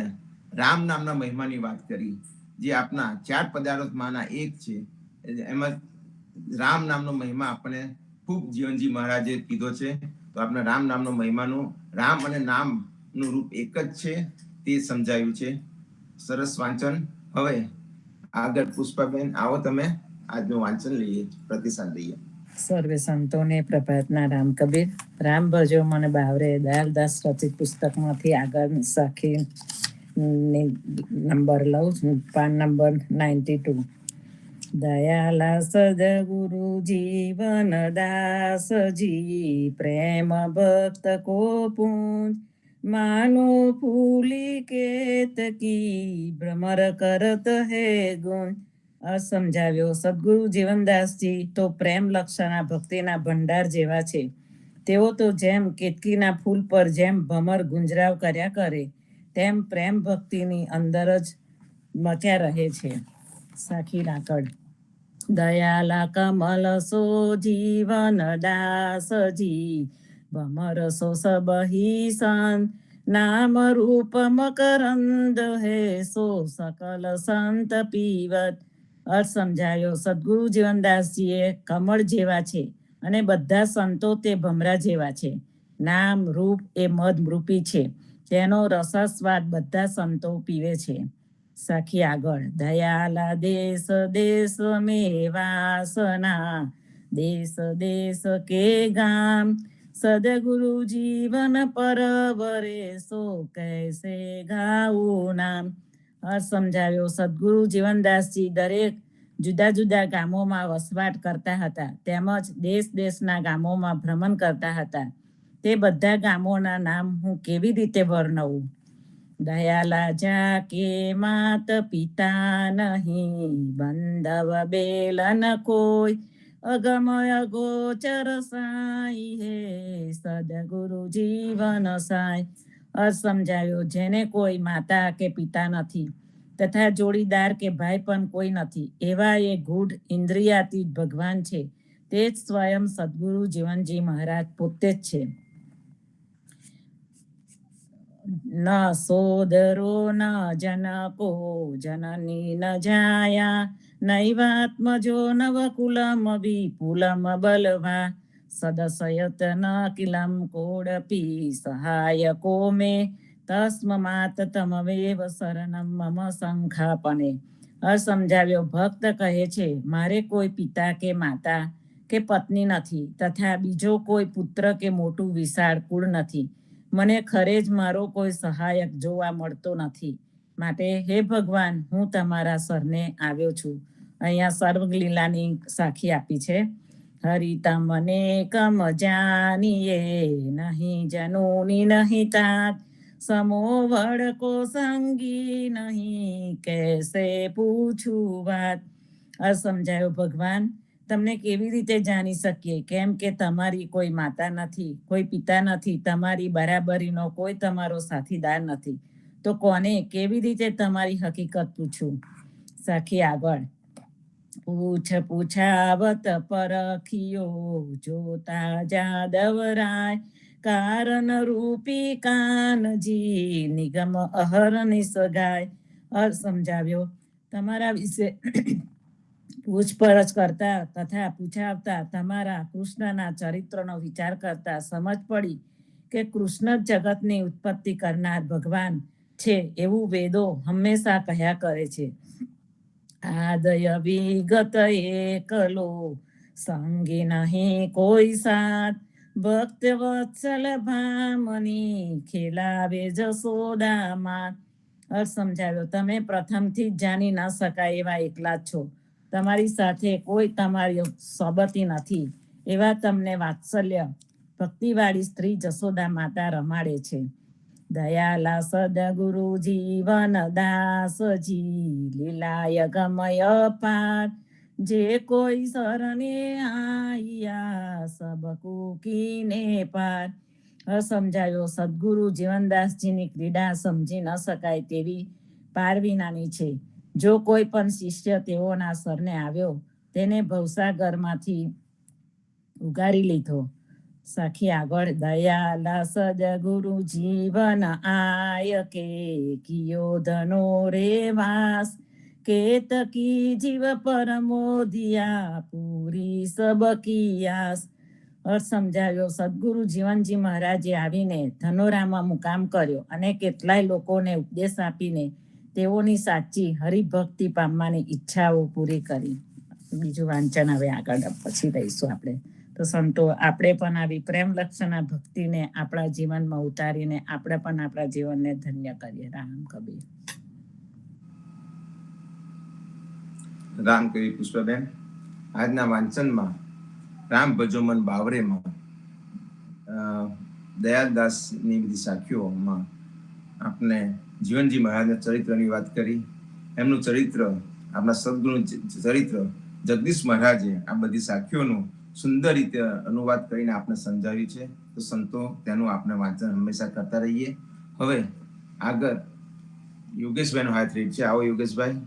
રામ નામના મહિમાની વાત કરી, જે આપના 4 પદાર્થોમાંના એક છે. એમાં રામ નામનો મહિમા આપણે ખૂબ જીવનજી મહારાજે કીધો છે. તો આપણે રામ નામનો મહિમાનું, રામ અને નામનું રૂપ એક જ છે તે સમજાયું છે. સરસ વાંચન. હવે આગળ પુષ્પાબેન આવો, તમે આજનું વાંચન લઈએ, પ્રતિસાદ લઈએ. સર્વે સંતોને પ્રભાતના. રામ કબીર. રામ ભજો મને બાવરે દયાલદાસ રચિત પુસ્તકમાંથી આગળ સાખી નંબર લઉં છું, પાન નંબર 92. દયાલા સદગુરુ જીવન દાસજી, પ્રેમ ભક્ત કો પૂંજ, માનો ફૂલી કેતકી, ભ્રમર કરત હે ગુંજ. સમજાવ્યો. સદગુરુ જીવનદાસજી તો પ્રેમ લક્ષણા ભક્તિના ભંડાર જેવા છે. તેઓ તો જેમ કેતકીના ફૂલ પર જેમ ભમર ગુંજરાવ કર્યા કરે તેમ પ્રેમ ભક્તિની અંદર જ મચ્યા રહે છે. સાખી લાકડ. દયાલા કમલ સો જીવન દાસજી, ભમર સો સબહી સંત, નામ રૂપ મકરંદ હે સો સકલ સંત પીવત. અર્થ સમજાયો. સદગુરુ જીવનદાસજી એ કમળ જેવા છે અને બધા સંતો તે ભમરા જેવા છે. નામ રૂપ એ મધ રૂપી છે, તેનો રસાસ્વાદ બધા સંતો પીવે છે. સાખી આગળ. દયાલા દેશ દેશ મે વાસના, દેશ દેશ કે ગામ, સદગુરુ જીવન પરવરે સો કૈસે ગાવું નામ. અર્થ સમજાવ્યો. સદગુરુ જીવનદાસજી દરેક જુદા જુદા ગામોમાં વસવાટ કરતા હતા, તેમજ દેશ દેશના ગામોમાં ભ્રમણ કરતા હતા. તે બધા ગામોના નામ હું કેવી રીતે વર્ણવું? દયાલા જાકે માત પિતા નહીં, બંધવ બેલન કોઈ, અગમય ગોચર સાઈ હે સદગુરુ જીવન સાઈ. અર્થ સમજાવ્યો. જેને કોઈ માતા કે પિતા નથી તથા જોડીદાર કે ભાઈ પણ કોઈ નથી, એવા એ ગૂઢ ઇન્દ્રિયાતીત ભગવાન છે. તે જ સ્વયં સદગુરુ જીવનજી મહારાજ પોતે જ છે. ન સોદરો ન જनको, જનની ન જાયા, નૈવાત્મજો નવકુલમ વિપુલમ બલવા, સદસયત ન કિલમ કોડપી, સહાયકો મે તસ્માત તમવેવ શરણમ મમ સંખાપને. અસમજાવ્યો. ભક્ત કહે છે, મારે કોઈ પિતા કે માતા કે પત્ની નથી તથા બીજો કોઈ પુત્ર કે મોટું વિશાળ કુળ નથી. મને ખરે જ મારો કોઈ સહાયક જોવા મળતો નથી, માટે હે ભગવાન, હું તમારા શરણે આવ્યો છું. અહીંયા સર્વલીલાની સાખી આપી છે. હરિ તમને કમ જાનીએ, નહીં જનોની નહીં તાત, સમો વડકો સંગી નહીં, કેસે પૂછું વાત. અસમજાયો. ભગવાન, તમને કેવી રીતે જાણી શકીએ, કેમ કે તમારી કોઈ માતા નથી, કોઈ પિતા નથી, તમારી બરાબરીનો કોઈ તમારો સાથીદાર નથી, તો કોને કેવી રીતે તમારી હકીકત પૂછું? સાખી આગળ. પૂછ પૂછાવત પરખિયો, જોતા જાદવરાય, કારણ રૂપી કાનજી, નિગમ અહર નિસગાય. અર્થ સમજાવ્યો. તમારા વિશે પૂછપરછ કરતા તથા પૂછાવતા તમારા કૃષ્ણના ચરિત્રનો વિચાર કરતા સમજ પડી કે કૃષ્ણ જગતની ઉત્પત્તિ કરનાર ભગવાન છે એવું વેદો હંમેશા કહ્યા કરે છે. આદય વિગત એકલો, સંગી નહીં કોઈ સાથ, ભક્ત વત્સલ ભામની, ખેલાવે જશોદામાં. અર્થ સમજાવ્યો. તમે પ્રથમથી જ જાણી ન શકાય એવા એકલા જ છો. તમારી સાથે કોઈ તમારી સોબતી નથી. એવા તમને વાત્સલ્ય ભક્તિવાળી સ્ત્રી જશોદા માતા રમાડે છે. દયાલા સદગુરુ જીવન દાસજી, લીલાય ગમય પાર, જે કોઈ શરણે આયા, સબકુ કીને પાર. સમજાયો. સદગુરુ જીવનદાસજીની ક્રીડા સમજી ન શકાય તેવી પારવીનાની છે. જો કોઈ પણ શિષ્ય તેઓના સરને આવ્યો, તેને ભવસાગરમાંથી ઉગારી લીધો. સાખી આગળ. દયાલા સદગુરુ જીવન આય, કે કિયો ધનો રે વાસ, કેતકી જીવ પરમોધિયા, પૂરી સબકી આસ. અર્થ સમજાવ્યો. સદગુરુ જીવનજી મહારાજે આવીને ધનોરામાં મુકામ કર્યો અને કેટલાય લોકોને ઉપદેશ આપીને તેઓની સાચી હરિભક્તિ પામવાની ઈચ્છાઓ પૂરી કરી. બીજું વાંચન હવે આગળ પછી રહીશું આપણે. તો સંતો, આપણે પણ આવી પ્રેમ લક્ષણા ભક્તિને આપણા જીવનમાં ઉતારીને આપણે પણ આપણા જીવનને ધન્ય કરીએ. રામ કબીર. રામ કબીર પુષ્પાબેન, આજના વાંચનમાં રામ ભજોમન બાવરેમાં દયાલદાસની બધી સાખીઓમાં આપણે જીવનજી મહારાજના ચરિત્રની વાત કરી. એમનું ચરિત્ર, આપણા સદગુરુ ચરિત્ર જગદીશ મહારાજે આ બધી સાખીઓનું સુંદર રીતે અનુવાદ કરીને આપણે સમજાવ્યું છે. તો સંતો, તેનું આપણે વાંચન હંમેશા કરતા રહીએ. હવે આગળ યોગેશભાઈનો હાથ રહી છે. આવો યોગેશભાઈ,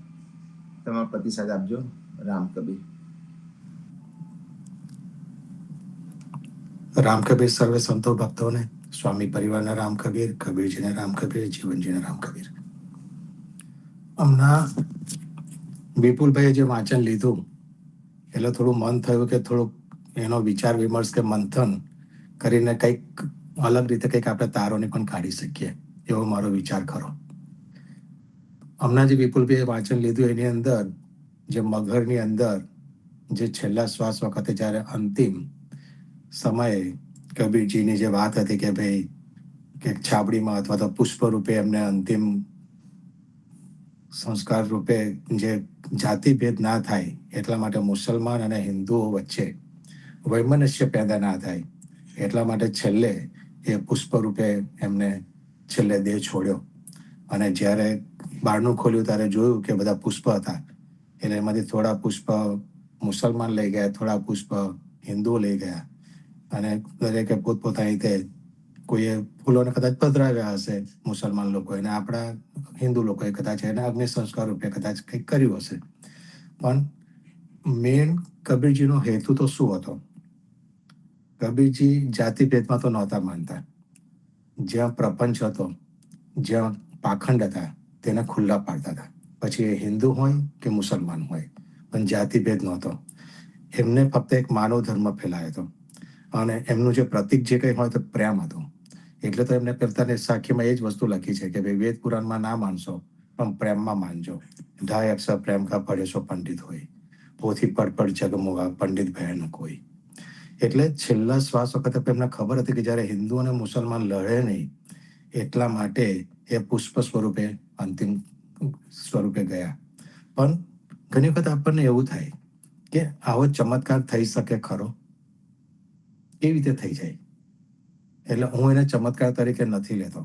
તમારો પ્રતિસાદ આપજો. રામ કબીર. રામ કબીર સર્વે સંતો ભક્તોને, સ્વામી પરિવારના રામ કબીર, કબીરજીને રામ કબીર, જીવનજીને રામ કબીર. હમણાં વિપુલભાઈએ જે વાંચન લીધું એટલે થોડું મન થયું કે થોડુંક એનો વિચાર વિમર્શ કે મંથન કરીને કંઈક અલગ રીતે કંઈક આપણે તારોને પણ કાઢી શકીએ, એવો મારો વિચાર ખરો. હમણાં જે વિપુલભાઈએ વાંચન લીધું એની અંદર જે મગરની અંદર જે છેલ્લા શ્વાસ વખતે જ્યારે અંતિમ સમયે કબીરજીની જે વાત હતી કે ભાઈ કે છાબડીમાં અથવા તો પુષ્પ રૂપે એમને અંતિમ સંસ્કાર રૂપે જે જાતિભેદ ના થાય એટલા માટે મુસલમાન અને હિન્દુઓ વચ્ચે વૈમનસ્ય પેદા ના થાય એટલા માટે છેલ્લે એ પુષ્પ રૂપે એમને છેલ્લે દેહ છોડ્યો. અને જ્યારે બારણું ખોલ્યું ત્યારે જોયું કે બધા પુષ્પ હતા. એટલે એમાંથી થોડા પુષ્પ મુસલમાન લઈ ગયા, થોડા પુષ્પ હિન્દુઓ લઈ ગયા. અને દરેકે પોતપોતાની રીતે કોઈએ ફૂલોને કદાચ પધરાવ્યા હશે મુસલમાન લોકોએ, અને આપણા હિન્દુ લોકોએ કદાચ એને અગ્નિ સંસ્કાર રૂપે કદાચ કંઈક કર્યું હશે. પણ મેન કબીરજીનો હેતુ તો શું હતો? કબીરજી જાતિભેદમાં તો નહોતા માનતા. જ્યાં પ્રપંચ હતો, જ્યાં પાખંડ હતા, તેને ખુલ્લા પાડતા હતા. પછી એ હિન્દુ હોય કે મુસલમાન હોય, પણ જાતિભેદ નહોતો. એમને ફક્ત એક માનવ ધર્મ ફેલાયો હતો. અને એમનું જે પ્રતિક જે કંઈ હોય તો પ્રેમ હતું. એટલે તો એમને પોતાની સાખીમાં એ જ વસ્તુ લખી છે કે ભાઈ વેદ પુરાણમાં ના માનશો પણ પ્રેમમાં માનજો. ઢાઈ અક્ષર પ્રેમ કા પડેશો પંડિત હોય, પોથી પડ પડ જગમોગા પંડિત ભયન કોઈ. એટલે છેલ્લા શ્વાસ વખતે એમને ખબર હતી કે જ્યારે હિન્દુ અને મુસલમાન લડે નહીં એટલા માટે એ પુષ્પ સ્વરૂપે અંતિમ સ્વરૂપે ગયા. પણ ઘણી વખત આપણને એવું થાય કે આવો ચમત્કાર થઈ શકે ખરો? કેવી રીતે થઈ જાય? એટલે હું એને ચમત્કાર તરીકે નથી લેતો,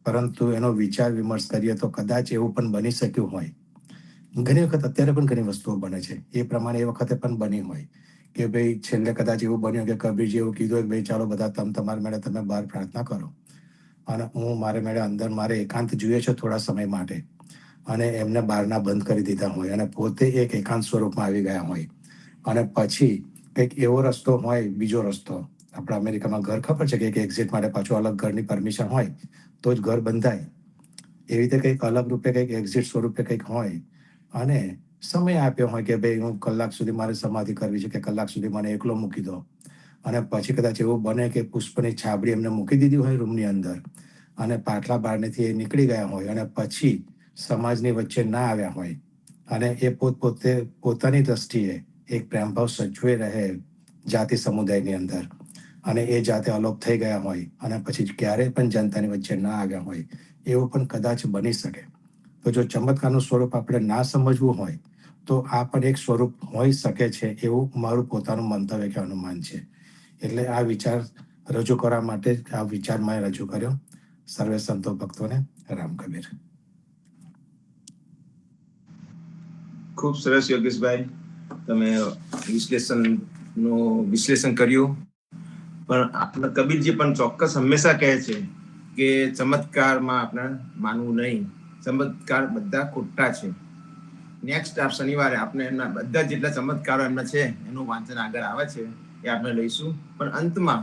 પરંતુ એનો વિચાર વિમર્શ કરીએ તો કદાચ એવું પણ બની શક્યું હોય. ઘણી વખત અત્યારે પણ ઘણી વસ્તુઓ બને છે એ પ્રમાણે એ વખતે પણ બની હોય કે ભાઈ છેલ્લે કદાચ એવું બન્યું કે કબીરજી એવું કીધું કે ભાઈ ચાલો બધા તમારા મેળે તમે બહાર પ્રાર્થના કરો અને હું મારે મેળે અંદર મારે એકાંત જોઈએ છે થોડા સમય માટે, અને એમને બહારના બંધ કરી દીધા હોય અને પોતે એક એકાંત સ્વરૂપમાં આવી ગયા હોય. અને પછી કંઈક એવો રસ્તો હોય, બીજો રસ્તો, આપણા અમેરિકામાં ઘર ખબર છે કે એક એક્ઝિટ માટે પાછું અલગ ઘરની પરમિશન હોય તો જ ઘર બંધાય. એવી રીતે કંઈક અલગ રૂપે કંઈક એક્ઝિટ સ્વરૂપે કંઈક હોય અને સમય આપ્યો હોય કે ભાઈ હું કલાક સુધી મારે સમાધિ કરવી છે કે કલાક સુધી મને એકલો મૂકી દો. અને પછી કદાચ એવું બને કે પુષ્પની છાબડી એમને મૂકી દીધી હોય રૂમની અંદર અને પાટલા બારણેથી એ નીકળી ગયા હોય અને પછી સમાજની વચ્ચે ના આવ્યા હોય અને એ પોતે પોતાની દ્રષ્ટિએ એક પ્રેમભાવ સચવે રહે જાતિ સમુદાયની અંદર, અને એ જાતે અલોપ થઈ ગયા હોય અને પછી ક્યારેય પણ જનતાની વચ્ચે ના આવ્યા હોય, એવું પણ કદાચ બની શકે. તો જો ચમત્કારનું સ્વરૂપ આપણે ના સમજવું હોય તો આ પણ એક સ્વરૂપ હોઈ શકે છે, એવું મારું પોતાનું મંતવ્ય કે અનુમાન છે. એટલે આ વિચાર રજૂ કરવા માટે જ આ વિચાર મેં રજૂ કર્યો. સર્વે સંતો ભક્તોને રામ કબીર. ખૂબ સરસ યોગેશભાઈ, તમે વિશ્લેષણ કર્યું. પણ આપણે કબીરજી પણ ચોક્કસ હંમેશા કહે છે કે ચમત્કારમાં આપણે માનવું નહીં, ચમત્કાર બધા ખોટા છે. નેક્સ્ટ શનિવારે આપણે એમના બધા જેટલા ચમત્કારો એમના છે એનું વાંચન આગળ આવે છે, એ આપણે લઈશું. પણ અંતમાં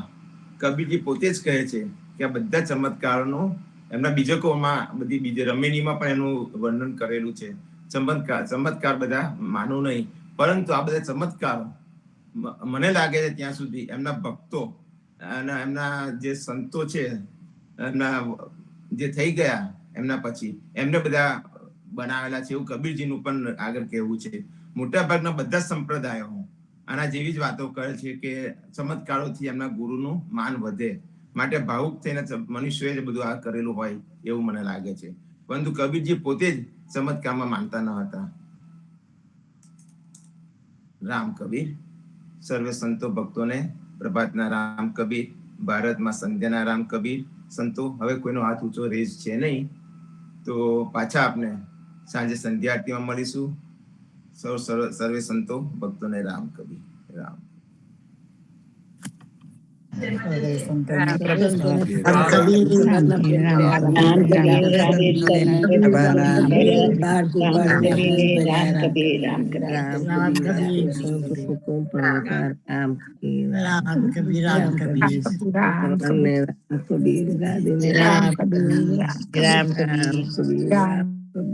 કબીરજી પોતે જ કહે છે કે આ બધા ચમત્કારોનું એમના બીજકોમાં બીજી રમેણીમાં પણ એનું વર્ણન કરેલું છે. ચમત્કાર બધા માનવું નહીં, પરંતુ આ બધા ચમત્કારો મને લાગે છે ત્યાં સુધી એમના ભક્તો અને એમના જે સંતો છે, એમના જે થઈ ગયા એમના પછી એમને બધા બનાવેલા છે, એવું કબીરજીનું પણ આગળ કહેવું છે. મોટા ભાગના બધા સંપ્રદાયો આના જેવી જ વાતો કરે છે કે ચમત્કારોથી એમના ગુરુનું માન વધે, માટે ભાવુક થઈને મનુષ્યોએ જ બધું આ કરેલું હોય એવું મને લાગે છે. પરંતુ કબીરજી પોતે જ ચમત્કારમાં માનતા ન હતા. રામ કબીર. સર્વે સંતો ભક્તોને પ્રભાતના રામ કબીર, ભારતમાં સંધ્યાના રામ કબીર. સંતો, હવે કોઈનો હાથ ઊંચો રેજ છે નહીં, તો પાછા આપણે સાંજે સંધ્યા આરતીમાં મળીશું. સર્વે સંતો ભક્તોને રામ કબીર. રામ. રામ કબીર.